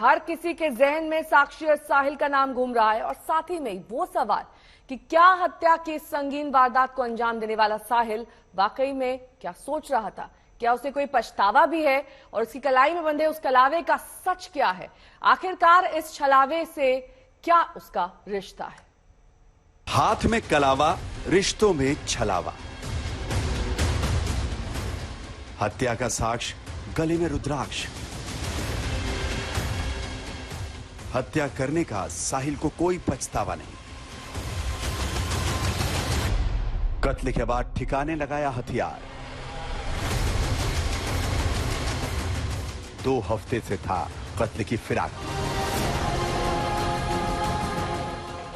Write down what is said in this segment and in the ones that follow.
हर किसी के जहन में साक्षी और साहिल का नाम घूम रहा है और साथ ही में वो सवाल कि क्या हत्या की इस संगीन वारदात को अंजाम देने वाला साहिल वाकई में क्या सोच रहा था, क्या उसे कोई पछतावा भी है और उसकी कलाई में बंधे उस कलावे का सच क्या है। आखिरकार इस छलावे से क्या उसका रिश्ता है। हाथ में कलावा, रिश्तों में छलावा। हत्या का साक्ष्य, गले में रुद्राक्ष। हत्या करने का साहिल को कोई पछतावा नहीं। कत्ल के बाद ठिकाने लगाया हथियार। 2 हफ्ते से था कत्ल की फिराक।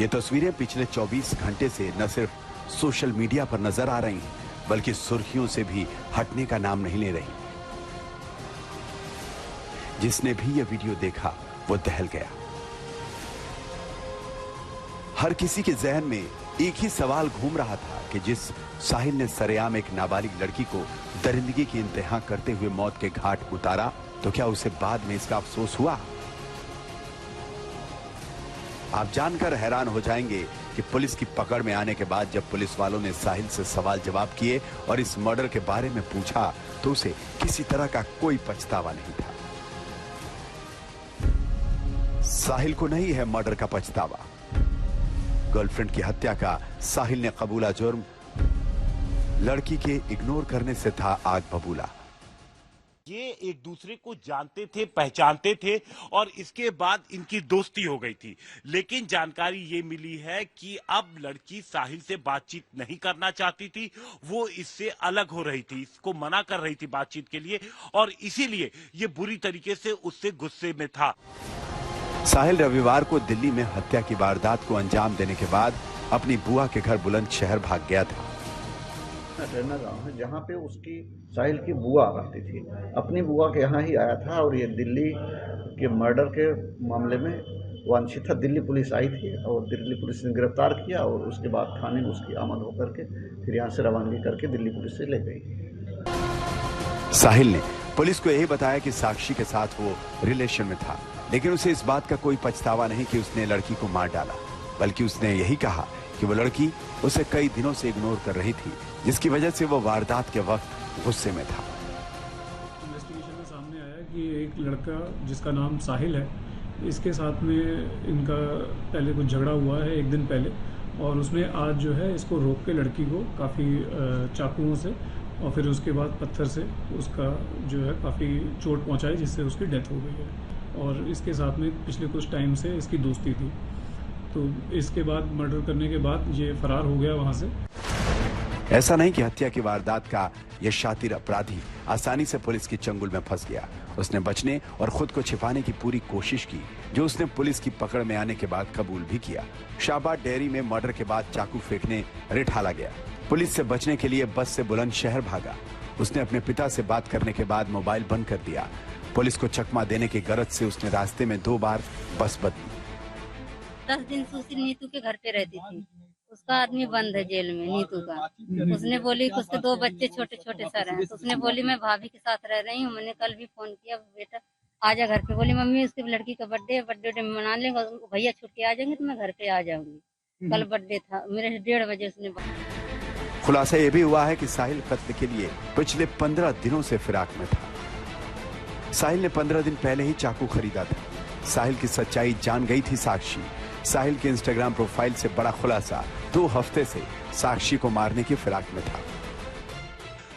ये तस्वीरें पिछले 24 घंटे से न सिर्फ सोशल मीडिया पर नजर आ रही हैं, बल्कि सुर्खियों से भी हटने का नाम नहीं ले रही। जिसने भी यह वीडियो देखा वो दहल गया। हर किसी के जहन में एक ही सवाल घूम रहा था कि जिस साहिल ने सरेआम एक नाबालिग लड़की को दरिंदगी की इंतहा करते हुए मौत के घाट उतारा, तो क्या उसे बाद में इसका अफसोस हुआ? आप जानकर हैरान हो जाएंगे कि पुलिस की पकड़ में आने के बाद जब पुलिस वालों ने साहिल से सवाल जवाब किए और इस मर्डर के बारे में पूछा, तो उसे किसी तरह का कोई पछतावा नहीं था। साहिल को नहीं है मर्डर का पछतावा। गर्लफ्रेंड की हत्या का साहिल ने कबूला जुर्म, लड़की के इग्नोर करने से था आग बबूला। ये एक दूसरे को जानते थे, पहचानते थे और इसके बाद इनकी दोस्ती हो गई थी। लेकिन जानकारी ये मिली है कि अब लड़की साहिल से बातचीत नहीं करना चाहती थी, वो इससे अलग हो रही थी, इसको मना कर रही थी बातचीत के लिए और इसीलिए ये बुरी तरीके से उससे गुस्से में था। साहिल रविवार को दिल्ली में हत्या की वारदात को अंजाम देने के बाद अपनी बुआ के घर बुलंदशहर भाग गया था। रहना गांव है जहाँ पे उसकी साहिल की बुआ रहती थी। अपनी बुआ के यहाँ ही आया था और ये दिल्ली के मर्डर के मामले में वांछित था। दिल्ली पुलिस आई थी और दिल्ली पुलिस ने गिरफ्तार किया और उसके बाद थाने में उसकी आमद होकर के फिर यहाँ से रवानगी करके दिल्ली पुलिस से ले गई। साहिल ने पुलिस को यही बताया कि साक्षी के साथ वो रिलेशन में था, लेकिन उसे इस बात का कोई पछतावा नहीं कि उसने लड़की को मार डाला, बल्कि उसने यही कहा कि वो लड़की उसे कई दिनों से इग्नोर कर रही थी, जिसकी वजह से वो वारदात के वक्त गुस्से में था। इन्वेस्टिगेशन में सामने आया कि एक लड़का जिसका नाम साहिल है, इसके साथ में इनका पहले कुछ झगड़ा हुआ है 1 दिन पहले, और उसने आज जो है इसको रोक के लड़की को काफ़ी चाकुओं से और फिर उसके बाद पत्थर से उसका जो है काफ़ी चोट पहुंचाई, जिससे उसकी डेथ हो गई है। और इसके साथ में पिछले कुछ टाइम से इसकी दोस्ती थी, तो इसके बाद मर्डर करने के बाद ये फरार हो गया वहां से। ऐसा नहीं कि हत्या की वारदात का यह शातिर अपराधी आसानी से पुलिस की चंगुल में फंस गया। उसने बचने और खुद को छिपाने की पूरी कोशिश की, जो उसने पुलिस की पकड़ में आने के बाद कबूल भी किया। शाहबाद डेयरी में मर्डर के बाद चाकू फेंकने रिठाला गया। पुलिस से बचने के लिए बस से बुलंदशहर भागा। उसने अपने पिता से बात करने के बाद मोबाइल बंद कर दिया। पुलिस को चकमा देने की गरज से उसने रास्ते में 2 बार बस बदली। 10 दिन से उसी नीतू के घर पे रहती थी। उसका आदमी बंद है जेल में, नीतू का। उसने बोली कि उसके 2 बच्चे छोटे छोटे सर हैं, तो उसने बोली मैं भाभी के साथ रह रही हूँ। मैंने कल भी फोन किया, बेटा आजा घर पे। बोली मम्मी उसकी लड़की का बर्थडे मना लेंगे, भैया छुट्टी आ जाएंगे तो मैं घर पे आ जाऊंगी। कल बर्थडे था मेरे, 1:30 बजे उसने। खुलासा यह भी हुआ है कि साहिल कत्ल के लिए पिछले 15 दिनों से फिराक में था। साहिल ने 15 दिन पहले ही चाकू खरीदा था। साहिल की सच्चाई जान गई थी साक्षी। साहिल के इंस्टाग्राम प्रोफाइल से बड़ा खुलासा, 2 हफ्ते से साक्षी को मारने की फिराक में था।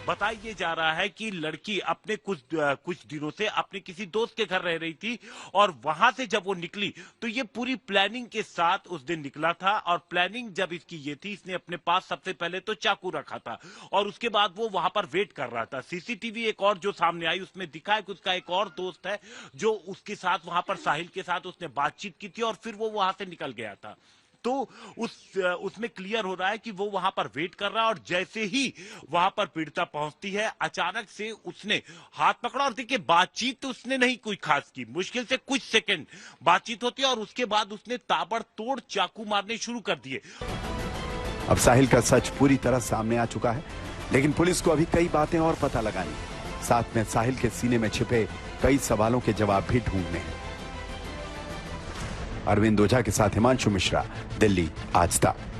बताया जा रहा है कि लड़की अपने कुछ दिनों से अपने किसी दोस्त के घर रह रही थी और वहां से जब वो निकली तो ये पूरी प्लानिंग के साथ उस दिन निकला था। और प्लानिंग जब इसकी ये थी, इसने अपने पास सबसे पहले तो चाकू रखा था और उसके बाद वो वहां पर वेट कर रहा था। सीसीटीवी एक और जो सामने आई उसमें दिखा है कि उसका एक और दोस्त है जो उसके साथ वहां पर साहिल के साथ उसने बातचीत की थी और फिर वो वहां से निकल गया था। तो उसमें क्लियर हो रहा है कि वो वहां पर वेट कर रहा है और जैसे ही वहां पर पीड़िता पहुंचती है, अचानक से उसने हाथ पकड़ा। और देखिए, बातचीत तो उसने नहीं कोई खास की, मुश्किल से कुछ सेकंड बातचीत होती है और उसके बाद उसने ताबड़तोड़ चाकू मारने शुरू कर दिए। अब साहिल का सच पूरी तरह सामने आ चुका है, लेकिन पुलिस को अभी कई बातें और पता लगानी, साथ में साहिल के सीने में छिपे कई सवालों के जवाब भी ढूंढने हैं। अरविंद ओझा के साथ हिमांशु मिश्रा, दिल्ली आज तक।